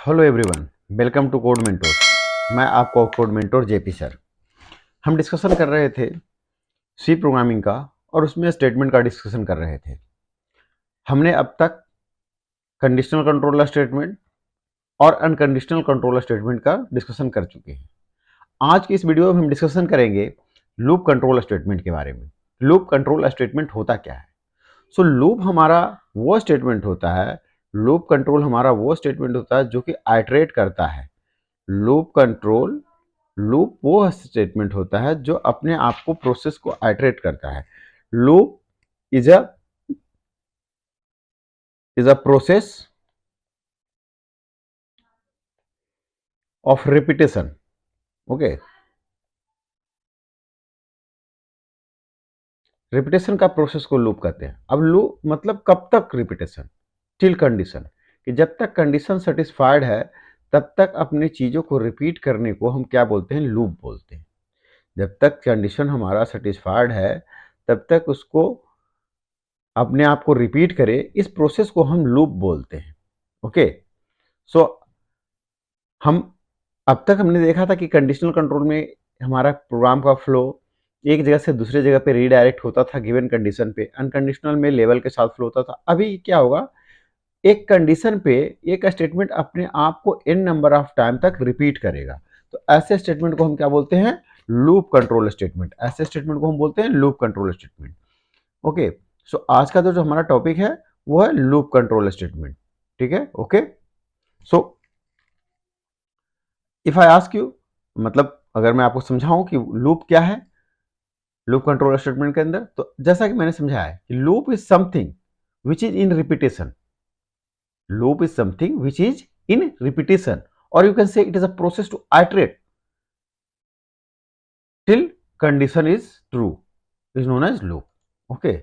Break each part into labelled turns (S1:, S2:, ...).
S1: Hello everyone, welcome to code mentor. मैं आपको code mentor JP sir. हम discussion कर रहे थे सी प्रोग्रामिंग का और उसमें स्टेटमेंट का डिस्कशन कर रहे थे। हमने अब तक कंडीशनल कंट्रोलर स्टेटमेंट और अनकंडीशनल कंट्रोलर स्टेटमेंट का डिस्कशन कर चुके हैं। आज की इस वीडियो में हम डिस्कशन करेंगे लूप कंट्रोल स्टेटमेंट के बारे में। लूप कंट्रोल स्टेटमेंट होता क्या है? सो लूप हमारा वो स्टेटमेंट होता है, लूप कंट्रोल हमारा वो स्टेटमेंट होता है जो कि आइटरेट करता है। लूप वो स्टेटमेंट होता है जो अपने आप को प्रोसेस को आइटरेट करता है। Loop is a process of repetition. Okay, repetition का प्रोसेस को लूप कहते हैं। अब लूप मतलब कब तक रिपीटेशन? टिल कंडीशन, कि जब तक कंडीशन सेटिस्फाइड है तब तक अपनी चीज़ों को रिपीट करने को हम क्या बोलते हैं? लूप बोलते हैं। जब तक कंडीशन हमारा सेटिस्फाइड है तब तक उसको अपने आप को रिपीट करे, इस प्रोसेस को हम लूप बोलते हैं। ओके, सो हम अब तक हमने देखा था कि कंडीशनल कंट्रोल में हमारा प्रोग्राम का फ्लो एक जगह से दूसरे जगह पे रीडायरेक्ट होता था गिवन कंडीशन पे। अनकंडीशनल में लेवल के साथ फ्लो होता था। अभी क्या होगा, एक कंडीशन पे एक स्टेटमेंट अपने आप को n नंबर ऑफ टाइम तक रिपीट करेगा। तो ऐसे स्टेटमेंट को हम क्या बोलते हैं? Loop control statement. ऐसे स्टेटमेंट को हम बोलते हैं लूप कंट्रोल स्टेटमेंट। ओके, सो आज का जो हमारा टॉपिक है वो है लूप कंट्रोल स्टेटमेंट। ठीक है, okay. So if I ask you, मतलब अगर मैं आपको समझाऊं कि लूप क्या है लूप कंट्रोल स्टेटमेंट के अंदर, तो जैसा कि मैंने समझाया है कि loop is something which is in repetition. Loop is something which is in repetition, or you can say it is a process to iterate till condition is true, is known as loop. Okay,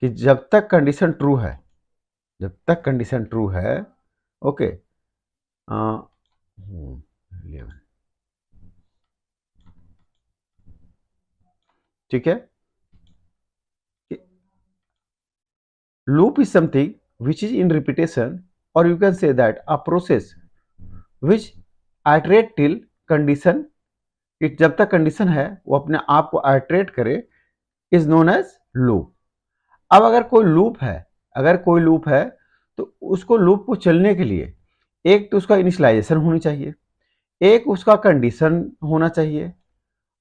S1: कि जब तक condition true है, जब तक condition true है। Okay, ठीक है। Loop is something which is in repetition, or you can say that a process which iterate till condition, कि जब तक कंडीशन है वो अपने आप को आइटरेट करे, इज नोन एज लूप। अब अगर कोई लूप है तो उसको लूप को चलने के लिए एक तो उसका इनिशियलाइजेशन होनी चाहिए, एक उसका कंडीशन होना चाहिए,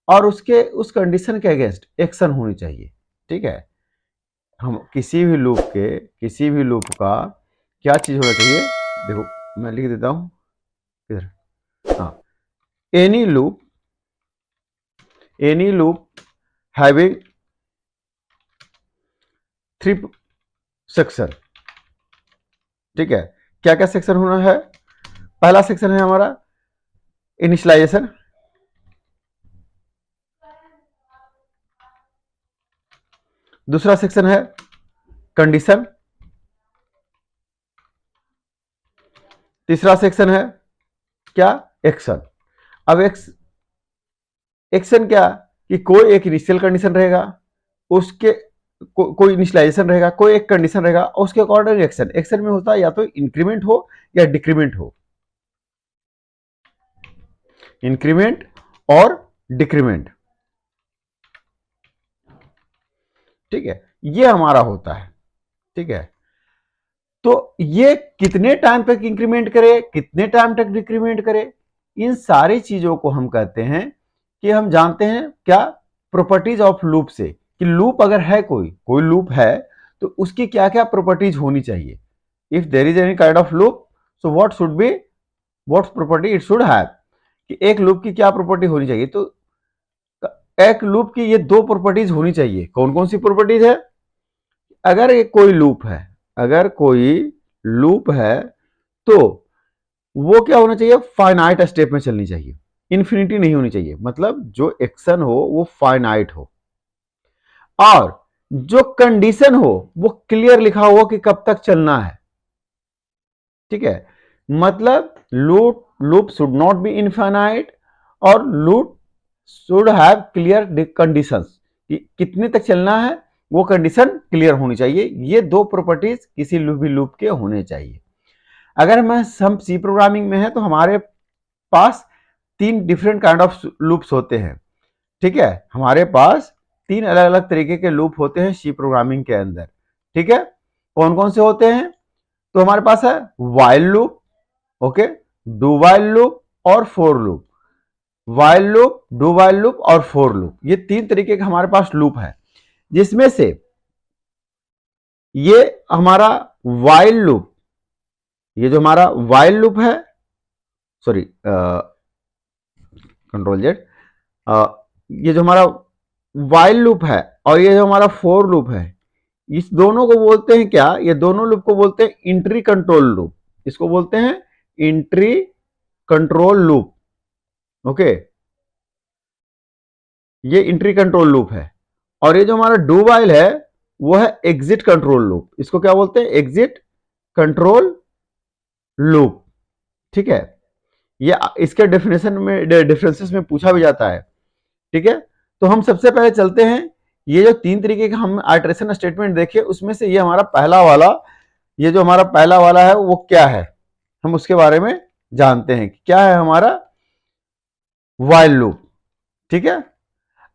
S1: और उसके उस कंडीशन के अगेंस्ट एक्शन होनी चाहिए। ठीक है, हम किसी भी लूप का क्या चीज होना चाहिए? देखो मैं लिख देता हूं इधर। हाँ, एनी लूप हैविंग 3 सेक्शन। ठीक है, क्या क्या सेक्शन होना है? पहला सेक्शन है हमारा इनिशियलाइजेशन, दूसरा सेक्शन है कंडीशन, तीसरा सेक्शन है क्या? एक्शन। अब एक्शन क्या कि कोई एक इनिशियल कंडीशन रहेगा, उसके कोई इनिशियलाइजेशन रहेगा, कोई एक कंडीशन रहेगा, उसके अकॉर्डिंग एक्शन में होता है या तो इंक्रीमेंट हो या डिक्रीमेंट हो, इंक्रीमेंट और डिक्रीमेंट। ठीक है, ये हमारा होता है। ठीक है, तो ये कितने टाइम तक इंक्रीमेंट करे, कितने टाइम तक डिक्रीमेंट करे, इन सारी चीजों को हम कहते हैं कि हम जानते हैं क्या? प्रॉपर्टीज ऑफ लूप से, कि लूप अगर है, कोई लूप है तो उसकी क्या क्या प्रॉपर्टीज होनी चाहिए। If there is any kind of loop, so what property it should have, कि एक लूप की क्या प्रॉपर्टी होनी चाहिए। तो एक लूप की ये 2 प्रॉपर्टीज होनी चाहिए। कौन कौन सी प्रॉपर्टीज है? अगर कोई लूप है तो वो क्या होना चाहिए? फाइनाइट स्टेप में चलनी चाहिए, इन्फिनिटी नहीं होनी चाहिए। मतलब जो एक्शन हो वो फाइनाइट हो, और जो कंडीशन हो वो क्लियर लिखा हो कि कब तक चलना है। ठीक है, मतलब loop should not be infinite, और loop should have clear conditions, कि कितने तक चलना है वो कंडीशन क्लियर होनी चाहिए। ये 2 प्रॉपर्टीज किसी भी लूप के होने चाहिए। अगर हम सी प्रोग्रामिंग में है तो हमारे पास 3 डिफरेंट काइंड ऑफ लूप्स होते हैं, ठीक है। हमारे पास 3 अलग अलग तरीके के लूप होते हैं सी प्रोग्रामिंग के अंदर, ठीक है। कौन कौन से होते हैं? तो हमारे पास है while loop, okay, do while loop और for loop. While loop, do while loop और फोर लूप, ये 3 तरीके का हमारे पास लूप है, जिसमें से ये हमारा व्हाइल लूप, ये जो हमारा व्हाइल लूप है, सॉरी कंट्रोल जेड, ये जो हमारा व्हाइल लूप है और ये जो हमारा फोर लूप है, इस दोनों को बोलते हैं क्या? ये दोनों लूप को बोलते हैं इंट्री कंट्रोल लूप। इसको बोलते हैं इंट्री कंट्रोल लूप, ओके। ये इंट्री कंट्रोल लूप है। और ये जो हमारा डू व्हाइल है वो है एग्जिट कंट्रोल लूप। इसको क्या बोलते हैं? एग्जिट कंट्रोल लूप, ठीक है। ये इसके डेफिनेशन में, डिफरेंसेस में पूछा भी जाता है, ठीक है। तो हम सबसे पहले चलते हैं, ये जो 3 तरीके का हम आइटरेशन स्टेटमेंट देखे, उसमें से ये हमारा पहला वाला, ये जो हमारा पहला वाला है वो क्या है, हम उसके बारे में जानते हैं कि क्या है हमारा व्हाइल लूप, ठीक है।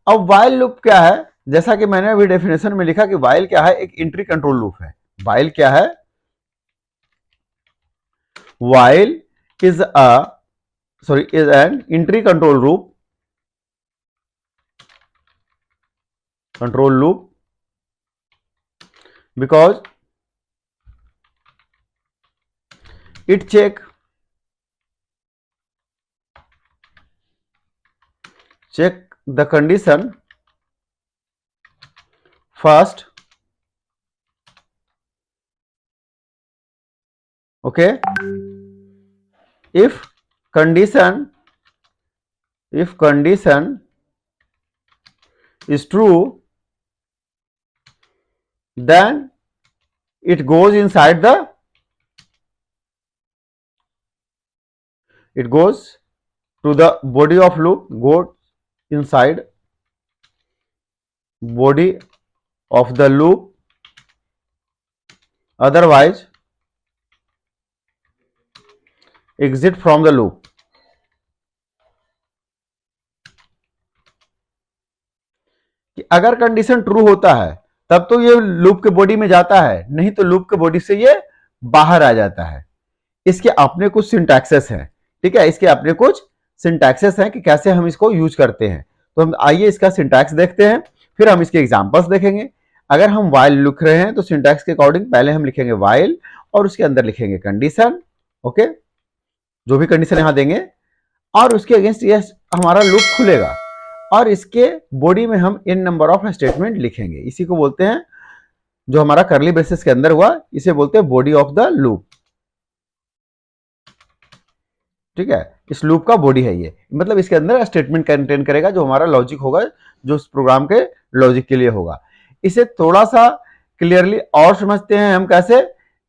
S1: अब व्हाइल लूप क्या है? जैसा कि मैंने अभी डेफिनेशन में लिखा कि व्हाइल क्या है, एक इंट्री कंट्रोल लूप है। व्हाइल क्या है? While is is an entry control loop because it check the condition first, okay. If condition is true, then it goes inside the, it goes to the body of loop, goes inside body of the loop, otherwise exit from the loop. कि अगर condition true होता है तब तो ये loop के body में जाता है, नहीं तो लूप के बॉडी से ये बाहर आ जाता है। इसके अपने कुछ सिंटैक्सेस हैं, ठीक है। इसके अपने कुछ सिंटैक्सेस हैं कि कैसे हम इसको यूज करते हैं। तो हम आइए इसका सिंटैक्स देखते हैं, फिर हम इसके एग्जांपल्स देखेंगे। अगर हम व्हाइल लिख रहे हैं तो सिंटैक्स के अकॉर्डिंग पहले हम लिखेंगे व्हाइल और उसके अंदर लिखेंगे कंडीशन, ओके, जो भी कंडीशन यहां देंगे, और उसके अगेंस्ट ये हमारा लूप खुलेगा और इसके बॉडी में हम इन नंबर ऑफ स्टेटमेंट लिखेंगे। इसी को बोलते हैं, जो हमारा करली ब्रेसेस के अंदर हुआ, इसे बोलते हैं बॉडी ऑफ द लूप, ठीक है। इस लूप का बॉडी है ये, मतलब इसके अंदर स्टेटमेंट कंटेन करेगा जो हमारा लॉजिक होगा, जो उस प्रोग्राम के लॉजिक के लिए होगा। इसे थोड़ा सा क्लियरली और समझते हैं हम कैसे,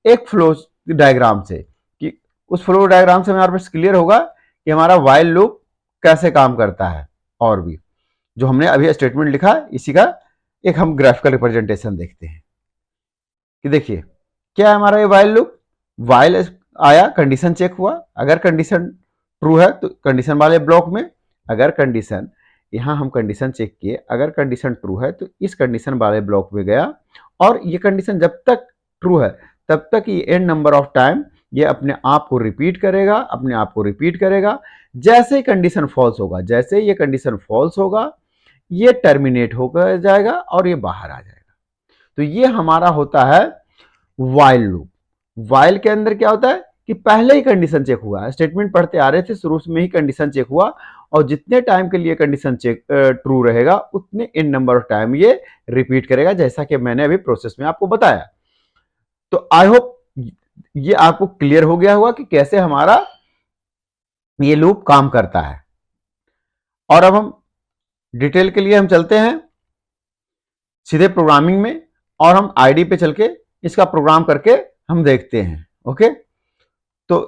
S1: एक फ्लो डायग्राम से, कि उस फ्लो डायग्राम से हमारे पास क्लियर होगा कि हमारा व्हाइल लूप कैसे काम करता है। और भी जो हमने अभी स्टेटमेंट लिखा, इसी का एक हम ग्राफिकल रिप्रेजेंटेशन देखते हैं कि देखिए क्या है हमारा ये व्हाइल लूप। व्हाइल आया, कंडीशन चेक हुआ, अगर कंडीशन ट्रू है तो कंडीशन वाले ब्लॉक में, अगर कंडीशन, यहां हम कंडीशन चेक किए, अगर कंडीशन ट्रू है तो इस कंडीशन वाले ब्लॉक में गया, और ये कंडीशन जब तक ट्रू है तब तक ये एन नंबर ऑफ टाइम ये अपने आप को रिपीट करेगा, अपने आप को रिपीट करेगा। जैसे ही कंडीशन फॉल्स होगा, जैसे ही ये कंडीशन फॉल्स होगा, ये टर्मिनेट होकर जाएगा और ये बाहर आ जाएगा। तो ये हमारा होता है व्हाइल लूप। व्हाइल के अंदर क्या होता है कि पहले ही कंडीशन चेक हुआ, स्टेटमेंट पढ़ते आ रहे थे, शुरू में ही कंडीशन चेक हुआ, और जितने टाइम के लिए कंडीशन चेक ट्रू रहेगा उतने इन नंबर ऑफ टाइम ये रिपीट करेगा, जैसा कि मैंने अभी प्रोसेस में आपको बताया। तो आई होप ये आपको क्लियर हो गया होगा कि कैसे हमारा ये लूप काम करता है। और अब हम डिटेल के लिए हम चलते हैं सीधे प्रोग्रामिंग में, और हम आईडी पे चल के इसका प्रोग्राम करके हम देखते हैं, ओके। तो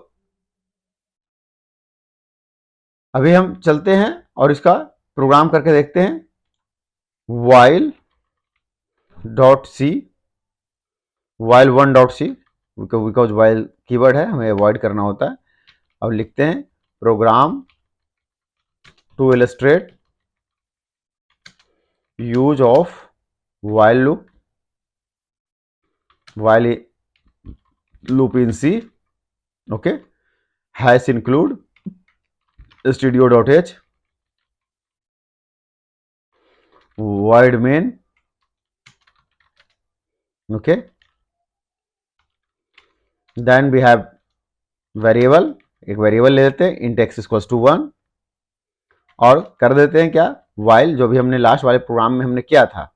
S1: अभी हम चलते हैं और इसका प्रोग्राम करके देखते हैं। while dot C, while1 dot C, because while keyword है, हमें अवॉइड करना होता है। अब लिखते हैं program to illustrate use of while loop in C, okay, hash include studio.h void main, okay, then we have variable, एक वेरिएबल ले लेते हैं int x इक्वल्स टू 1 और कर देते हैं क्या, while जो भी हमने लास्ट वाले प्रोग्राम में हमने किया था,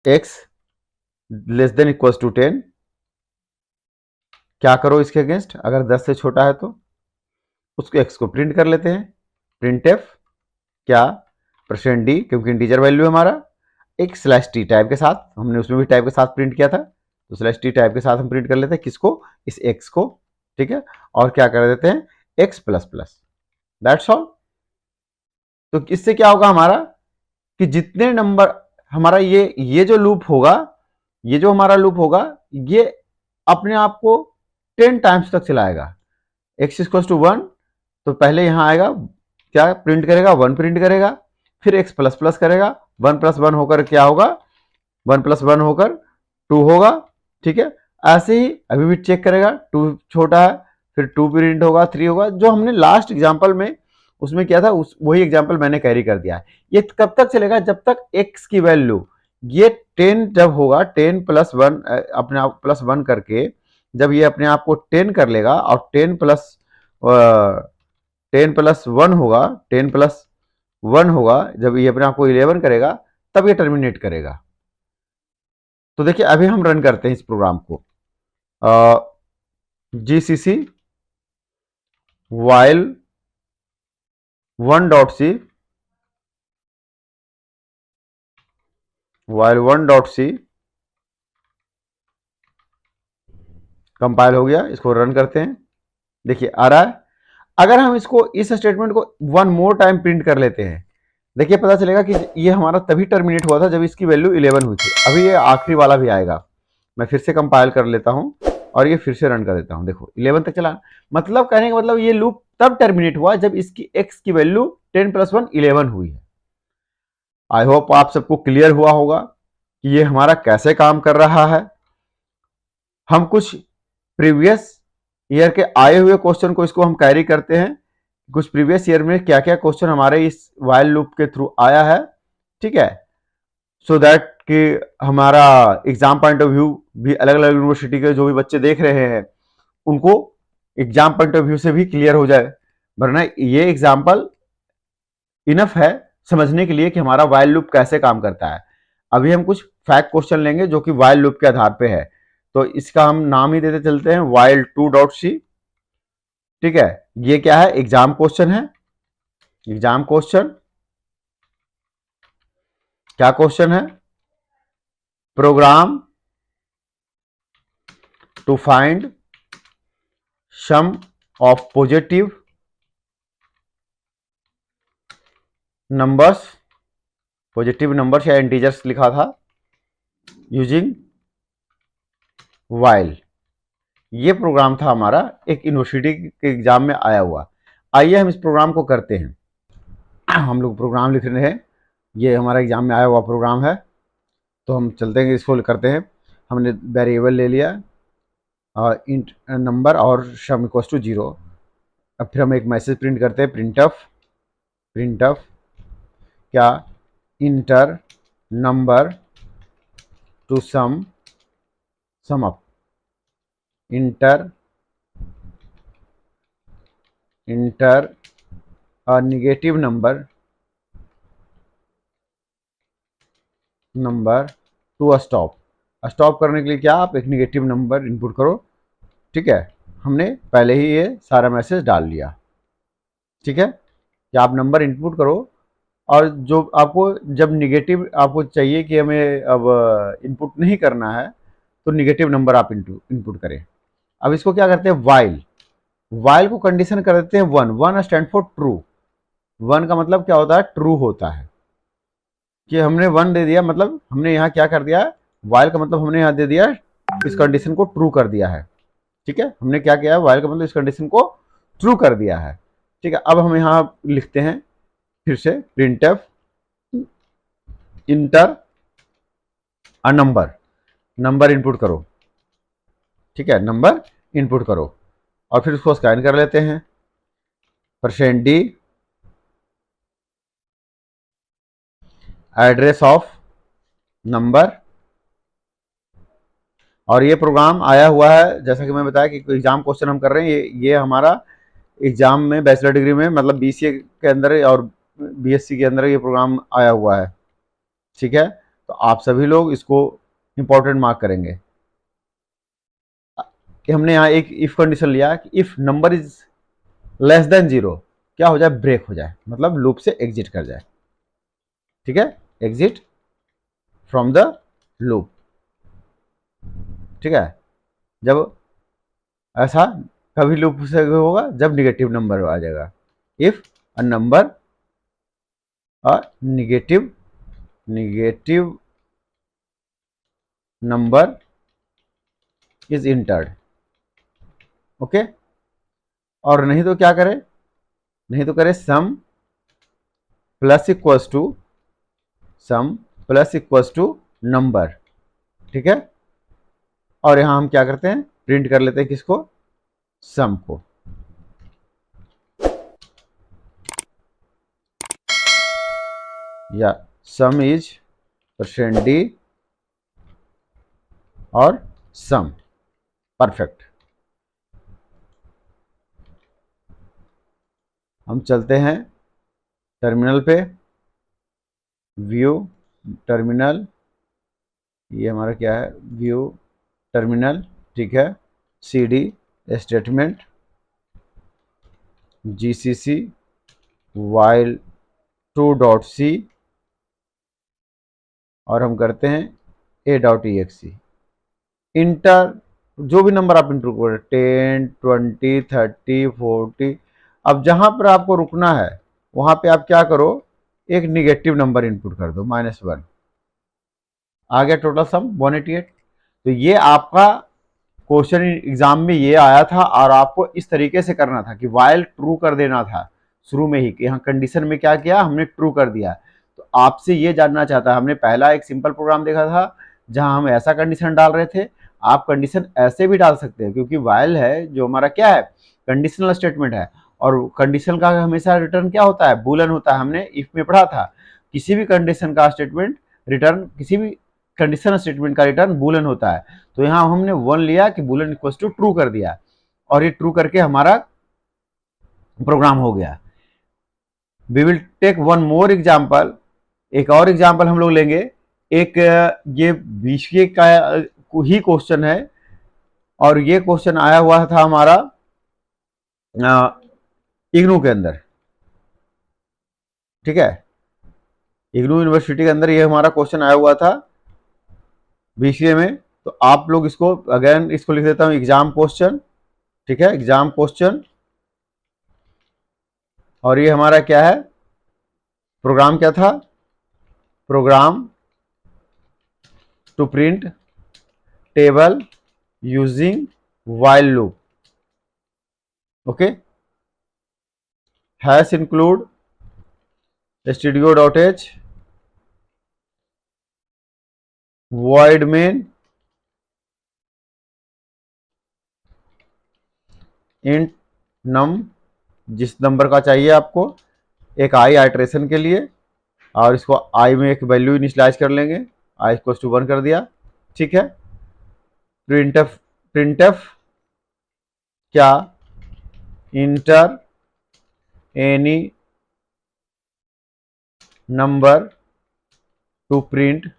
S1: x less than equals to 10, क्या करो इसके अगेंस्ट, अगर 10 से छोटा है तो उसको x को प्रिंट कर लेते हैं, प्रिंट एफ क्या %d, क्योंकि इंटीजर वैल्यू है हमारा, एक /t टाइप के साथ, हमने उसमें भी टाइप के साथ प्रिंट किया था, तो /t टाइप के साथ हम प्रिंट कर लेते हैं किसको, इस x को, ठीक है, और क्या कर देते हैं x plus plus, that's all. तो इससे क्या होगा हमारा कि जितने नंबर हमारा ये जो लूप होगा, ये जो हमारा लूप होगा, ये अपने आप को 10 टाइम्स तक चलाएगा। x इक्वल्स टू 1 तो पहले यहां आएगा, क्या प्रिंट करेगा, 1 प्रिंट करेगा, फिर x प्लस प्लस करेगा, 1 प्लस 1 होकर क्या होगा, 1 प्लस 1 होकर 2 होगा, ठीक है। ऐसे ही अभी भी चेक करेगा, 2 छोटा है, फिर 2 प्रिंट होगा, 3 होगा, जो हमने लास्ट एग्जांपल में उसमें किया था वही एग्जांपल मैंने कैरी कर दिया है। ये कब तक चलेगा, जब तक x की वैल्यू ये 10 जब होगा, 10 प्लस 1 अपने आप प्लस 1 करके जब ये अपने आप को 10 कर लेगा और 10 प्लस 1 होगा, 10 प्लस 1 होगा, जब ये अपने आप को 11 करेगा तब ये टर्मिनेट करेगा। तो देखिए अभी हम रन करते हैं इस प्रोग्राम को, जीसीसी while 1.c कंपाइल हो गया, इसको रन करते हैं, देखिए आ रहा है। अगर हम इसको इस स्टेटमेंट को 1 मोर टाइम प्रिंट कर लेते हैं, देखिए पता चलेगा कि ये हमारा तभी टर्मिनेट हुआ था जब इसकी वैल्यू 11 हुई थी। अभी ये आखिरी वाला भी आएगा, मैं फिर से कंपाइल कर लेता हूं और ये फिर से रन कर देता हूं, देखो 11 तक चला। मतलब कहने का मतलब ये लूप तब टर्मिनेट हुआ जब इसकी x की वैल्यू 10 प्लस 1 11 हुई है। आई होप आप सबको क्लियर हुआ होगा कि ये हमारा कैसे काम कर रहा है। हम कुछ प्रीवियस ईयर के आए हुए क्वेश्चन को इसको हम कैरी करते हैं, कुछ प्रीवियस ईयर में क्या क्या क्वेश्चन हमारे इस वाइल लूप के थ्रू आया है, ठीक है, सो दैट कि हमारा एग्जाम पॉइंट ऑफ व्यू भी अलग अलग यूनिवर्सिटी के जो भी बच्चे देख रहे हैं उनको एग्जाम पॉइंट ऑफ व्यू से भी क्लियर हो जाए। वरना ये एग्जाम्पल इनफ है समझने के लिए कि हमारा वाइल लूप कैसे काम करता है। अभी हम कुछ फैक्ट क्वेश्चन लेंगे जो कि वाइल लूप के आधार पे है, तो इसका हम नाम ही देते चलते हैं वाइल 2.c, ठीक है। ये क्या है, एग्जाम क्वेश्चन है, एग्जाम क्वेश्चन, क्या क्वेश्चन है, program to find sum of positive numbers, positive numbers या इंटीजर्स लिखा था, यूजिंग वाइल। ये प्रोग्राम था हमारा एक यूनिवर्सिटी के एग्जाम में आया हुआ। आइए हम इस प्रोग्राम को करते हैं। हम लोग प्रोग्राम लिख रहे हैं, ये हमारा एग्जाम में आया हुआ प्रोग्राम है, तो हम चलते हैं इसको करते हैं। हमने वेरिएबल ले लिया इंट नंबर और सम इक्वल्स टू 0। अब फिर हम एक मैसेज प्रिंट करते हैं, प्रिंट ऑफ क्या, inter number to sum up, inter negative number two stop करने के लिए क्या, आप एक नेगेटिव नंबर इनपुट करो, ठीक है। हमने पहले ही ये सारा मैसेज डाल लिया, ठीक है, कि आप नंबर इनपुट करो और जो आपको जब नेगेटिव आपको चाहिए कि हमें अब इनपुट नहीं करना है तो नेगेटिव नंबर आप इनपुट करें। अब इसको क्या करते हैं, वाइल को कंडीशन कर देते हैं 1 स्टैंड फॉर ट्रू। 1 का मतलब क्या होता है, ट्रू होता है, कि हमने 1 दे दिया, मतलब हमने यहाँ क्या कर दिया, वाइल का मतलब हमने यहाँ दे दिया इस कंडीशन को ट्रू कर दिया है। ठीक है, हमने क्या किया, वाइल का मतलब इस कंडीशन को ट्रू कर दिया है। ठीक है, अब हम यहाँ लिखते हैं फिर से printf inter a number, number input करो। ठीक है, नंबर इनपुट करो और फिर उसको स्कैन कर लेते हैं। %d एड्रेस ऑफ नंबर, और ये प्रोग्राम आया हुआ है जैसा कि मैं बताया कि एग्जाम क्वेश्चन हम कर रहे हैं, ये हमारा एग्जाम में बैचलर डिग्री में मतलब बीसीए के अंदर और बीएससी के अंदर ये प्रोग्राम आया हुआ है। ठीक है, तो आप सभी लोग इसको इंपॉर्टेंट मार्क करेंगे कि हमने यहाँ एक इफ कंडीशन लिया कि if number is less than 0 क्या हो जाए, ब्रेक हो जाए, मतलब लूप से एग्जिट कर जाए। ठीक है, एग्जिट फ्रॉम द लूप। ठीक है, जब ऐसा कभी लूप से होगा जब निगेटिव नंबर आ जाएगा। If a number a negative number is entered. Okay, और नहीं तो क्या करें, नहीं तो करें सम प्लस इक्वल्स टू नंबर। ठीक है, और यहां हम क्या करते हैं, प्रिंट कर लेते हैं किसको, सम को। या सम इज %d और सम, परफेक्ट। हम चलते हैं टर्मिनल पे, व्यू टर्मिनल, ये हमारा क्या है, व्यू टर्मिनल। ठीक है, cd statement gcc while 2.c और हम करते हैं a.exe। इंटर जो भी नंबर आप इंटर करें, 10 20 30 40, अब जहां पर आपको रुकना है वहां पे आप क्या करो, एक निगेटिव नंबर इनपुट कर दो, -1। आ गया टोटल सम 188। तो ये आपका क्वेश्चन एग्जाम में ये आया था और आपको इस तरीके से करना था कि वाइल ट्रू कर देना था शुरू में ही, कि यहाँ कंडीशन में क्या किया हमने, ट्रू कर दिया। तो आपसे ये जानना चाहता है, हमने पहला एक सिंपल प्रोग्राम देखा था जहां हम ऐसा कंडीशन डाल रहे थे, आप कंडीशन ऐसे भी डाल सकते हैं क्योंकि वाइल है जो हमारा क्या है, कंडीशनल स्टेटमेंट है। और कंडीशन का हमेशा रिटर्न क्या होता है, बूलन होता है, हमने इफ में पढ़ा था। किसी भी कंडीशन का स्टेटमेंट रिटर्न, किसी भी कंडीशन स्टेटमेंट का रिटर्न बूलन होता है। तो यहां हमने 1 लिया कि बूलन इक्वल्स टू ट्रू कर दिया और ये ट्रू करके हमारा प्रोग्राम हो गया। We will take one more example, एक और एग्जाम्पल हम लोग लेंगे। एक ये बीसीए का ही क्वेश्चन है और ये क्वेश्चन आया हुआ था हमारा इग्नू के अंदर। ठीक है, इग्नू यूनिवर्सिटी के अंदर ये हमारा क्वेश्चन आया हुआ था बीसीए में। तो आप लोग इसको अगेन इसको लिख देता हूं एग्जाम क्वेश्चन। ठीक है, एग्जाम क्वेश्चन, और ये हमारा क्या है, प्रोग्राम क्या था, program to print table using while loop. Okay, hash include studio.h void main int num, जिस नंबर का चाहिए आपको, एक आई आइट्रेशन के लिए, और इसको आई में एक वैल्यू इनिशियलाइज कर लेंगे, आई इक्वल टू 1 कर दिया। ठीक है, प्रिंटफ क्या, inter any number two print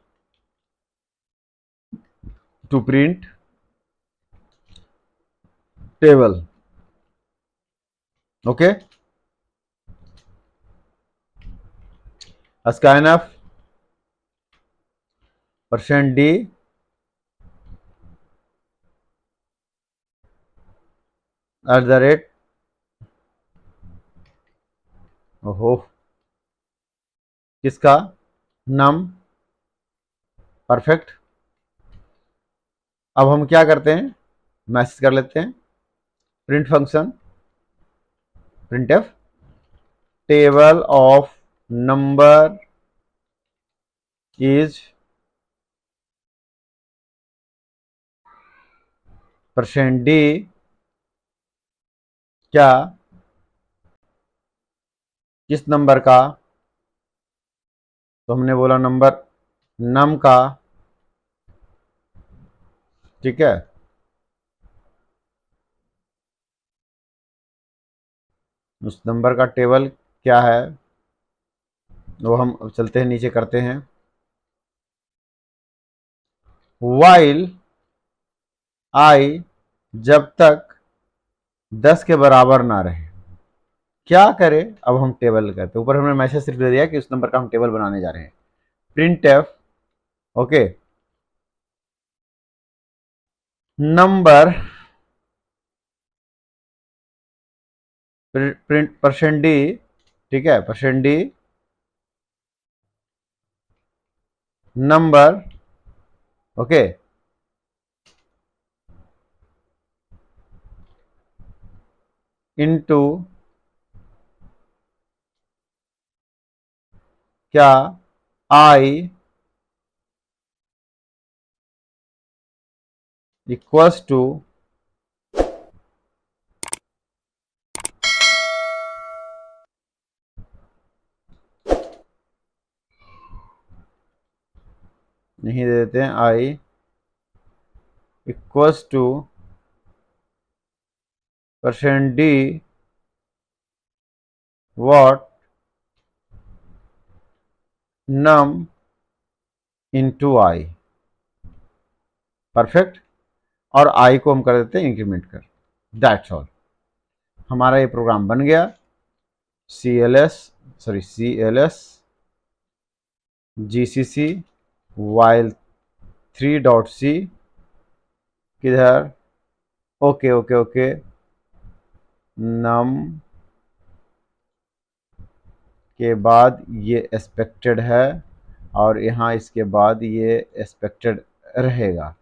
S1: table. Okay, scanf %d @ ओहो किसका, नम, परफेक्ट। अब हम क्या करते हैं, मैसेज कर लेते हैं, print function printf table of number is %d क्या किस नंबर का, तो हमने बोला नंबर नम का, ठीक है। उस नंबर का टेबल क्या है वो हम चलते हैं नीचे करते हैं। वाइल आई जब तक 10 के बराबर ना रहे, क्या करें, अब हम टेबल करते हैं। ऊपर हमने मैसेज सिर्फ दे दिया कि उस नंबर का हम टेबल बनाने जा रहे हैं। Print F okay number print %d, ठीक है, %d नंबर ओके इनटू क्या आई इक्वल्स टू नहीं दे देते हैं, I equals to %d what num into I, perfect. और आई को हम कर देते हैं इंक्रीमेंट कर, दैट्स ऑल। हमारा ये प्रोग्राम बन गया। CLS GCC while 3.c किधर, ओके ओके ओके नम के बाद ये एक्सपेक्टेड है और यहाँ इसके बाद ये एक्सपेक्टेड रहेगा,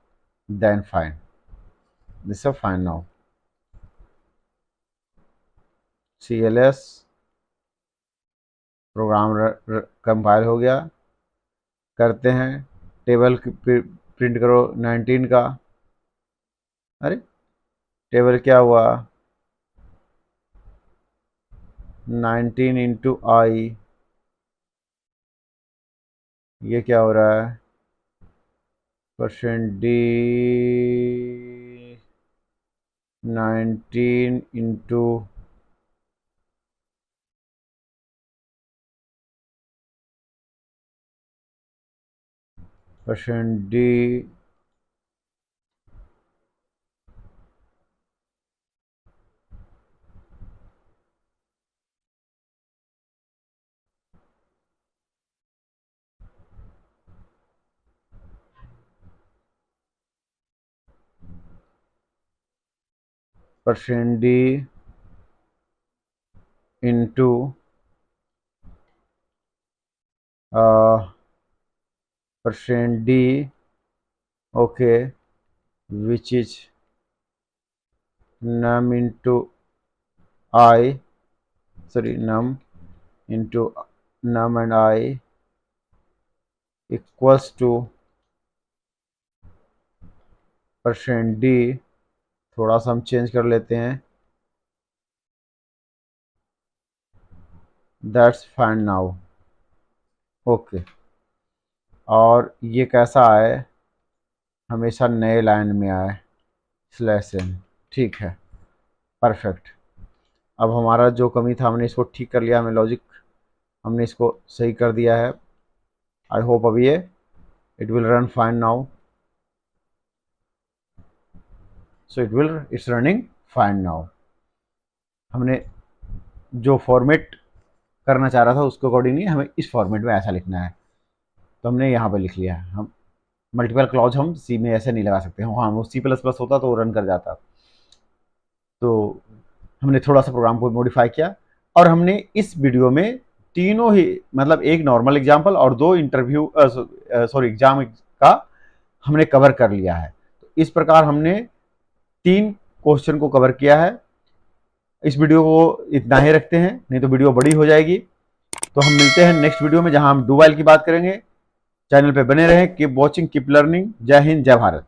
S1: then fine this is fine now. CLS program compile हो गया, करते हैं टेबल प्रिंट करो 19 का। अरे टेबल क्या हुआ, 19 इंटू आई, ये क्या हो रहा है, %d 19 into %d %d into %d okay which is num into I, sorry num into num and I equals to %d, थोड़ा सा हम चेंज कर लेते हैं, दैट्स फाइन नाउ ओके। और ये कैसा आए, हमेशा नए लाइन में आए /n, ठीक है, परफेक्ट। अब हमारा जो कमी था हमने इसको ठीक कर लिया, हमें लॉजिक हमने इसको सही कर दिया है। आई होप अब ये it will run fine now, so it's running fine now. हमने जो फॉर्मेट करना चाह रहा था उसके अकॉर्डिंग नहीं, हमें इस फॉर्मेट में ऐसा लिखना है, तो हमने यहाँ पे लिख लिया। हम मल्टीपल क्लॉज हम सी में ऐसे नहीं लगा सकते, हाँ वो C++ होता तो वो रन कर जाता। तो हमने थोड़ा सा प्रोग्राम को मॉडिफाई किया और हमने इस वीडियो में तीनों ही, मतलब एक नॉर्मल एग्जाम्पल और 2 इंटरव्यू एग्जाम का हमने कवर कर लिया है। तो इस प्रकार हमने 3 क्वेश्चन को कवर किया है। इस वीडियो को इतना ही रखते हैं, नहीं तो वीडियो बड़ी हो जाएगी। तो हम मिलते हैं नेक्स्ट वीडियो में, जहां हम डू व्हाइल की बात करेंगे। चैनल पे बने रहें, कीप वॉचिंग, कीप लर्निंग। जय हिंद, जय भारत।